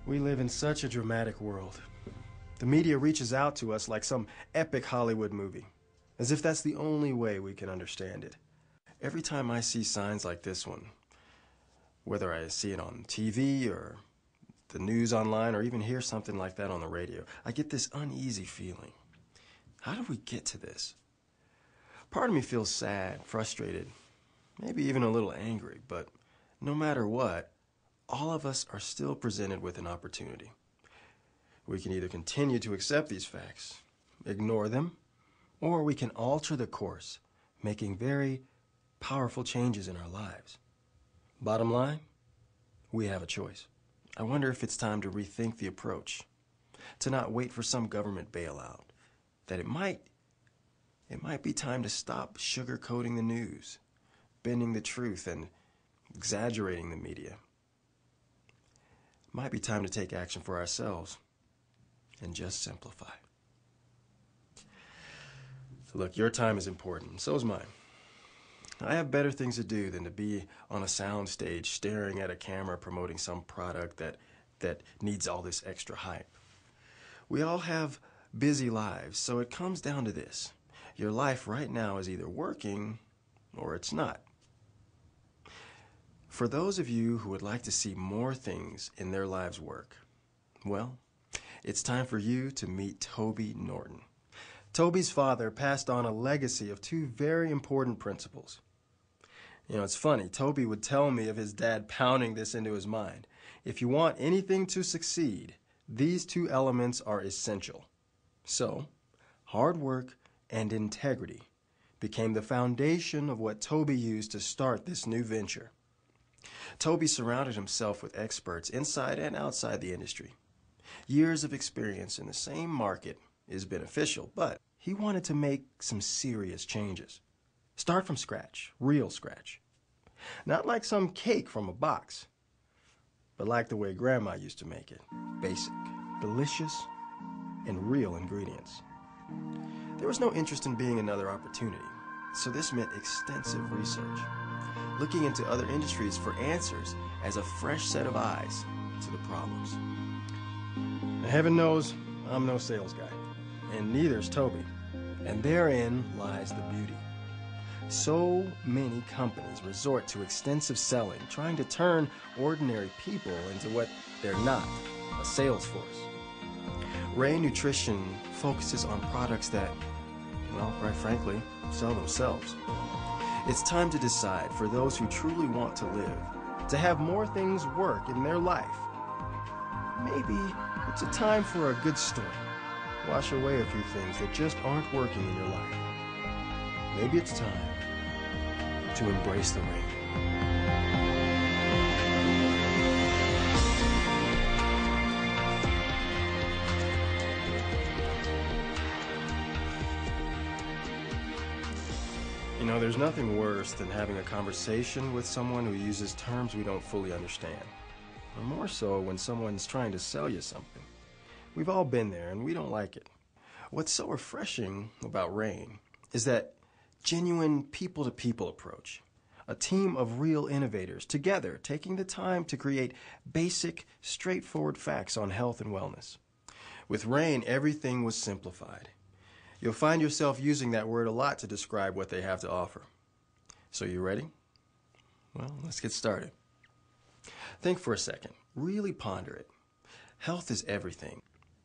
We live in such a dramatic world. The media reaches out to us like some epic Hollywood movie, as if that's the only way we can understand it. Every time I see signs like this one, whether I see it on TV or the news online or even hear something like that on the radio, I get this uneasy feeling. How did we get to this? Part of me feels sad, frustrated, maybe even a little angry, but no matter what, all of us are still presented with an opportunity. We can either continue to accept these facts, ignore them, or we can alter the course, making very powerful changes in our lives. Bottom line, we have a choice. I wonder if it's time to rethink the approach, to not wait for some government bailout, that it might be time to stop sugarcoating the news, bending the truth, and exaggerating the media. It might be time to take action for ourselves and just simplify. So look, your time is important, so is mine. I have better things to do than to be on a sound stage staring at a camera promoting some product that needs all this extra hype. We all have busy lives, so it comes down to this. Your life right now is either working or it's not. For those of you who would like to see more things in their lives work, well, it's time for you to meet Toby Norton. Toby's father passed on a legacy of two very important principles. You know, it's funny, Toby would tell me of his dad pounding this into his mind. If you want anything to succeed, these two elements are essential. So, hard work and integrity became the foundation of what Toby used to start this new venture. Toby surrounded himself with experts inside and outside the industry. Years of experience in the same market is beneficial, but he wanted to make some serious changes. Start from scratch, real scratch. Not like some cake from a box, but like the way Grandma used to make it. Basic, delicious, and real ingredients. There was no interest in being another opportunity, so this meant extensive research, looking into other industries for answers as a fresh set of eyes to the problems. Now, heaven knows I'm no sales guy, and neither's Toby, and therein lies the beauty. So many companies resort to extensive selling, trying to turn ordinary people into what they're not, a sales force. Ray Nutrition focuses on products that, well, quite frankly, sell themselves. It's time to decide for those who truly want to live, to have more things work in their life. Maybe it's a time for a good story. Wash away a few things that just aren't working in your life. Maybe it's time to embrace the rain. You know, there's nothing worse than having a conversation with someone who uses terms we don't fully understand. Or more so when someone's trying to sell you something. We've all been there and we don't like it. What's so refreshing about Rain is that genuine people-to-people approach. A team of real innovators together taking the time to create basic, straightforward facts on health and wellness. With Rain, everything was simplified. You'll find yourself using that word a lot to describe what they have to offer. So you ready? Well, let's get started. Think for a second. Really ponder it. Health is everything.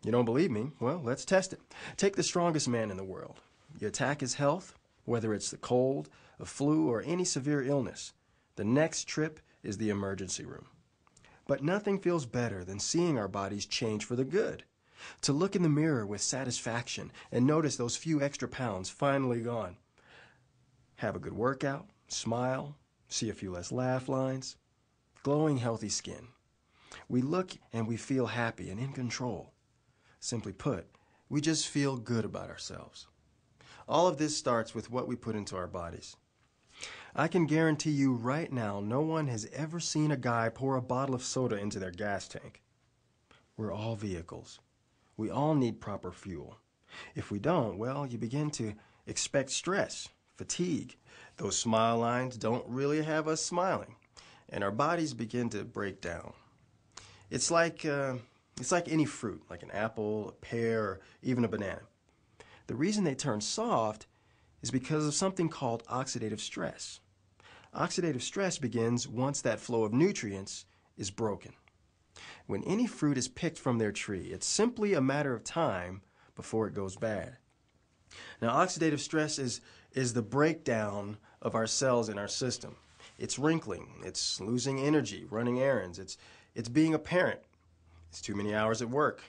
You don't believe me? Well, let's test it. Take the strongest man in the world. You attack his health, whether it's the cold, a flu, or any severe illness. The next trip is the emergency room. But nothing feels better than seeing our bodies change for the good. To look in the mirror with satisfaction and notice those few extra pounds finally gone. Have a good workout, smile, see a few less laugh lines. Glowing, healthy skin. We look and we feel happy and in control. Simply put, we just feel good about ourselves. All of this starts with what we put into our bodies. I can guarantee you right now no one has ever seen a guy pour a bottle of soda into their gas tank. We're all vehicles. We all need proper fuel. If we don't, well, you begin to expect stress, fatigue. Those smile lines don't really have us smiling, and our bodies begin to break down. It's like, it's like any fruit, like an apple, a pear, or even a banana. The reason they turn soft is because of something called oxidative stress. Oxidative stress begins once that flow of nutrients is broken. When any fruit is picked from their tree, it's simply a matter of time before it goes bad. Now, oxidative stress is the breakdown of our cells in our system. It's wrinkling, it's losing energy, running errands, it's being a parent, it's too many hours at work,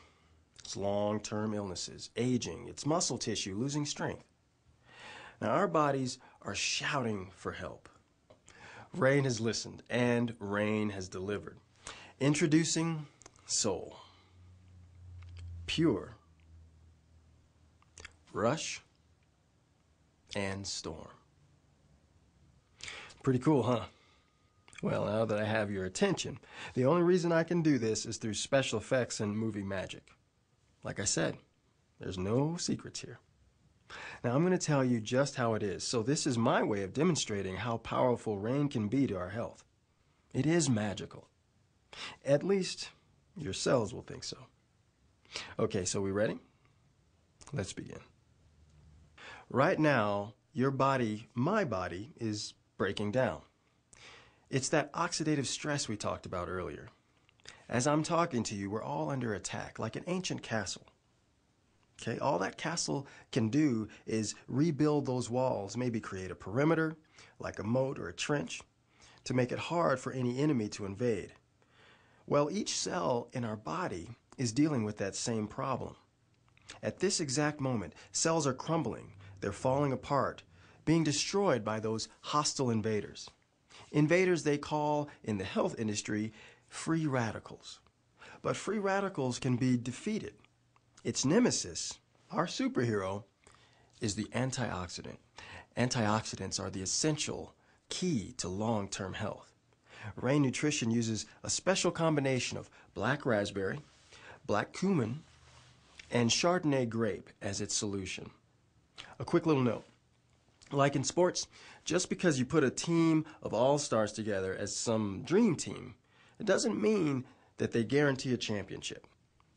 it's long-term illnesses, aging, it's muscle tissue, losing strength. Now, our bodies are shouting for help. Rain has listened, and rain has delivered. Introducing Soul. Pure. Rush. And Storm. Pretty cool, huh? Well, now that I have your attention, the only reason I can do this is through special effects and movie magic. Like I said, there's no secrets here. Now, I'm going to tell you just how it is. So this is my way of demonstrating how powerful rain can be to our health. It is magical. At least, your cells will think so. Okay, so we ready? Let's begin. Right now, your body, my body, is breaking down. It's that oxidative stress we talked about earlier. As I'm talking to you, we're all under attack, like an ancient castle. Okay, all that castle can do is rebuild those walls, maybe create a perimeter, like a moat or a trench, to make it hard for any enemy to invade. Well, each cell in our body is dealing with that same problem. At this exact moment, cells are crumbling, they're falling apart, being destroyed by those hostile invaders. Invaders they call, in the health industry, free radicals. But free radicals can be defeated. Its nemesis, our superhero, is the antioxidant. Antioxidants are the essential key to long-term health. Rain Nutrition uses a special combination of black raspberry, black cumin, and Chardonnay grape as its solution. A quick little note. Like in sports, just because you put a team of all-stars together as some dream team, it doesn't mean that they guarantee a championship.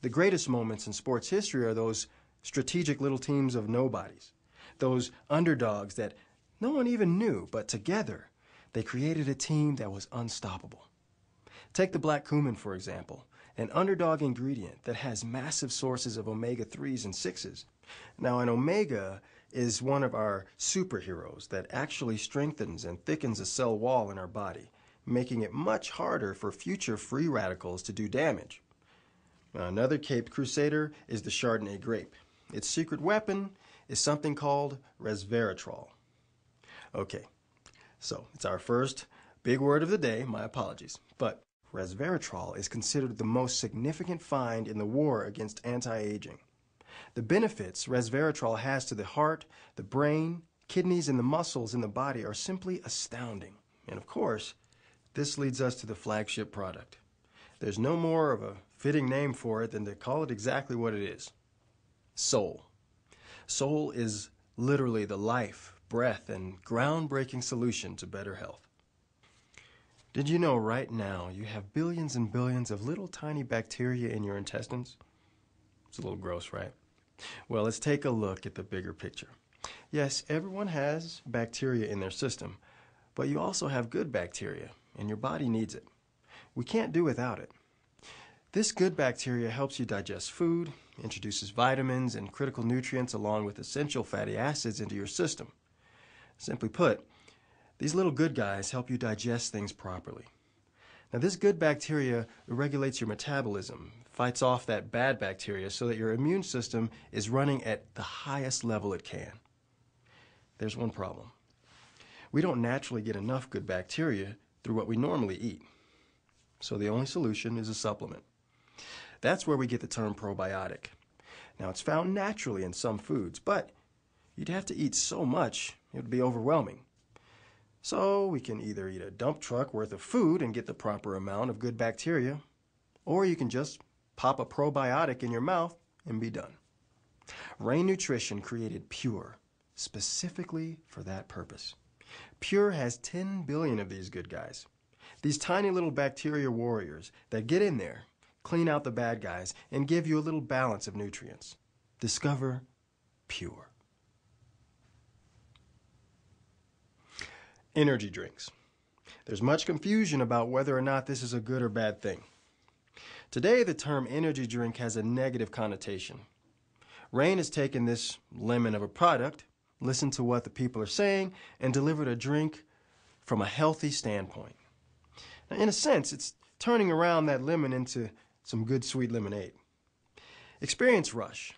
The greatest moments in sports history are those strategic little teams of nobodies, those underdogs that no one even knew, but together they created a team that was unstoppable. Take the black cumin, for example, an underdog ingredient that has massive sources of omega-3s and 6s. Now, an omega is one of our superheroes that actually strengthens and thickens a cell wall in our body, making it much harder for future free radicals to do damage. Now, another Caped Crusader is the Chardonnay grape. Its secret weapon is something called resveratrol. Okay, so it's our first big word of the day, my apologies. But resveratrol is considered the most significant find in the war against anti-aging. The benefits resveratrol has to the heart, the brain, kidneys, and the muscles in the body are simply astounding. And of course, this leads us to the flagship product. There's no more of a fitting name for it than to call it exactly what it is. Soul. Soul is literally the life, breath, and groundbreaking solution to better health. Did you know right now you have billions and billions of little tiny bacteria in your intestines? It's a little gross, right? Well, let's take a look at the bigger picture. Yes, everyone has bacteria in their system, but you also have good bacteria, and your body needs it. We can't do without it. This good bacteria helps you digest food, introduces vitamins and critical nutrients along with essential fatty acids into your system. Simply put, these little good guys help you digest things properly. Now, this good bacteria regulates your metabolism, fights off that bad bacteria so that your immune system is running at the highest level it can. There's one problem. We don't naturally get enough good bacteria through what we normally eat. So the only solution is a supplement. That's where we get the term probiotic. Now, it's found naturally in some foods, but you'd have to eat so much it would be overwhelming. So we can either eat a dump truck worth of food and get the proper amount of good bacteria, or you can just pop a probiotic in your mouth and be done. Rain Nutrition created Pure specifically for that purpose. Pure has 10 billion of these good guys. These tiny little bacteria warriors that get in there, clean out the bad guys, and give you a little balance of nutrients. Discover Pure. Energy drinks. There's much confusion about whether or not this is a good or bad thing. Today, the term energy drink has a negative connotation. Rain has taken this lemon of a product, listened to what the people are saying, and delivered a drink from a healthy standpoint. Now, in a sense, it's turning around that lemon into some good sweet lemonade. Experience Rush.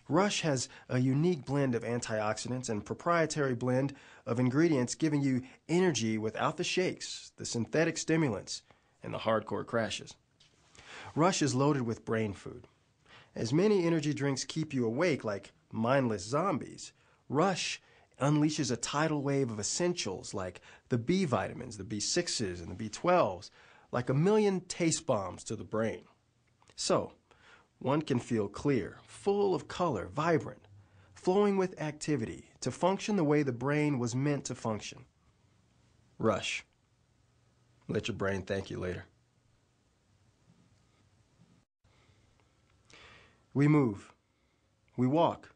Rush has a unique blend of antioxidants and proprietary blend of ingredients giving you energy without the shakes, the synthetic stimulants, and the hardcore crashes. Rush is loaded with brain food. As many energy drinks keep you awake like mindless zombies, Rush unleashes a tidal wave of essentials like the B vitamins, the B6s, and the B12s, like a million taste bombs to the brain. So, one can feel clear, full of color, vibrant, flowing with activity to function the way the brain was meant to function. Rush. Let your brain thank you later. We move. We walk.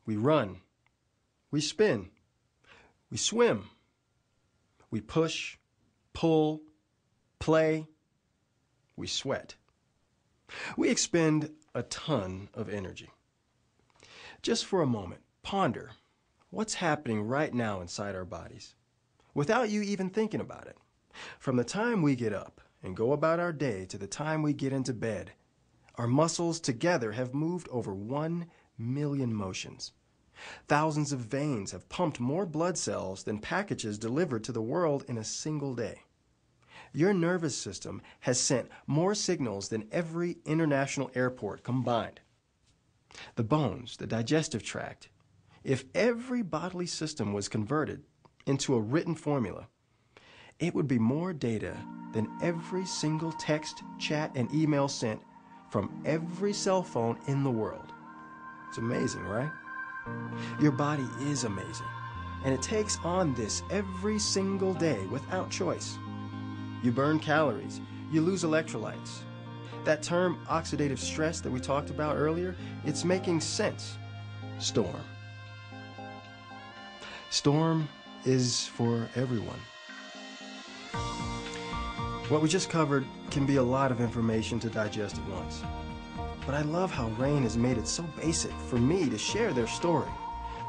We run. We spin. We swim. We push, pull, play. We sweat. We expend a ton of energy. Just for a moment, ponder what's happening right now inside our bodies, without you even thinking about it. From the time we get up and go about our day to the time we get into bed, our muscles together have moved over 1 million motions. Thousands of veins have pumped more blood cells than packages delivered to the world in a single day. Your nervous system has sent more signals than every international airport combined. The bones, the digestive tract. If every bodily system was converted into a written formula, it would be more data than every single text, chat, and email sent from every cell phone in the world. It's amazing, right? Your body is amazing, and it takes on this every single day without choice. You burn calories, you lose electrolytes. That term oxidative stress that we talked about earlier, it's making sense. Storm. Storm is for everyone. What we just covered can be a lot of information to digest at once. But I love how Rain has made it so basic for me to share their story,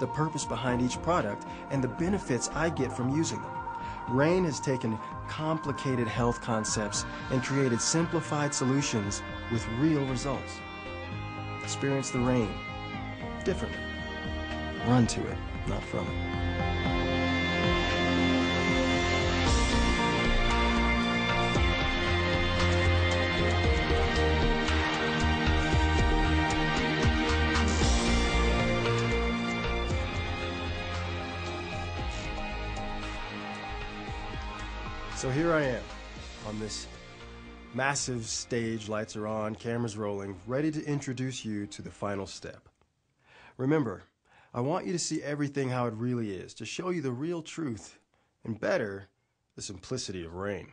the purpose behind each product, and the benefits I get from using them. Rain has taken complicated health concepts and created simplified solutions with real results. Experience the rain differently. Run to it, not from it. So here I am on this massive stage, lights are on, cameras rolling, ready to introduce you to the final step. Remember, I want you to see everything how it really is, to show you the real truth, and better, the simplicity of Rain.